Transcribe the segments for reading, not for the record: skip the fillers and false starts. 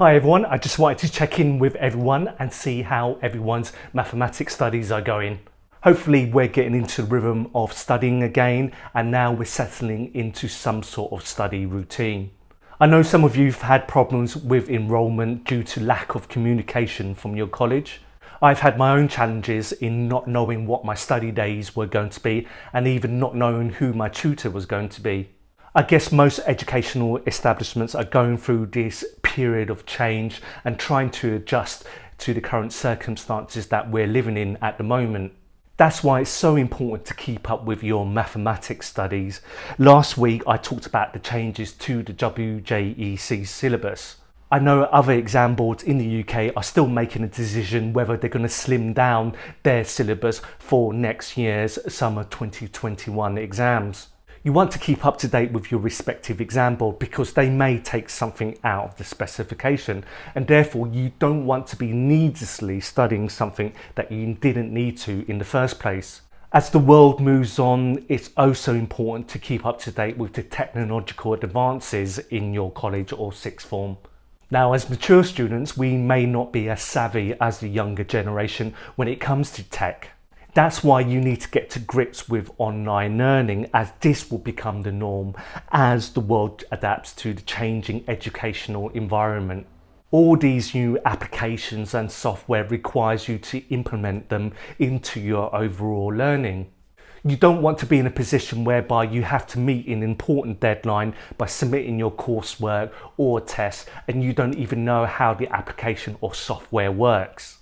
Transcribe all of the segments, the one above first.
Hi everyone, I just wanted to check in with everyone and see how everyone's mathematics studies are going. Hopefully we're getting into the rhythm of studying again and now we're settling into some sort of study routine. I know some of you have had problems with enrolment due to lack of communication from your college. I've had my own challenges in not knowing what my study days were going to be and even not knowing who my tutor was going to be. I guess most educational establishments are going through this period of change and trying to adjust to the current circumstances that we're living in at the moment. That's why it's so important to keep up with your mathematics studies. Last week I talked about the changes to the WJEC syllabus. I know other exam boards in the UK are still making a decision whether they're going to slim down their syllabus for next year's summer 2021 exams. You want to keep up to date with your respective exam board because they may take something out of the specification and therefore you don't want to be needlessly studying something that you didn't need to in the first place. As the world moves on, it's also important to keep up to date with the technological advances in your college or sixth form. Now, as mature students, we may not be as savvy as the younger generation when it comes to tech. That's why you need to get to grips with online learning, as this will become the norm as the world adapts to the changing educational environment. All these new applications and software requires you to implement them into your overall learning. You don't want to be in a position whereby you have to meet an important deadline by submitting your coursework or test and you don't even know how the application or software works.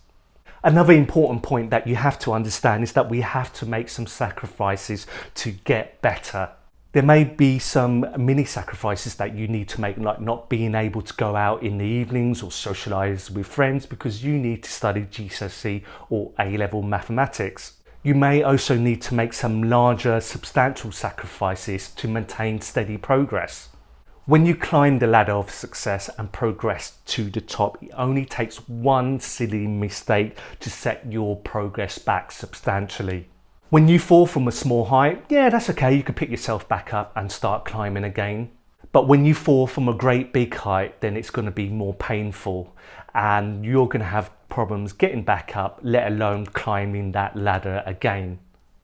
Another important point that you have to understand is that we have to make some sacrifices to get better. There may be some mini sacrifices that you need to make, like not being able to go out in the evenings or socialise with friends because you need to study GCSE or A-level mathematics. You may also need to make some larger, substantial sacrifices to maintain steady progress. When you climb the ladder of success and progress to the top, it only takes one silly mistake to set your progress back substantially. When you fall from a small height, yeah, that's okay, you can pick yourself back up and start climbing again. But when you fall from a great big height, then it's going to be more painful and you're going to have problems getting back up, let alone climbing that ladder again.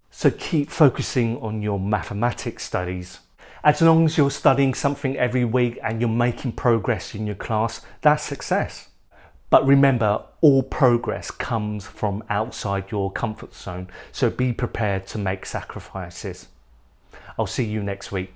So keep focusing on your mathematics studies. As long as you're studying something every week and you're making progress in your class, that's success. But remember, all progress comes from outside your comfort zone, so be prepared to make sacrifices. I'll see you next week.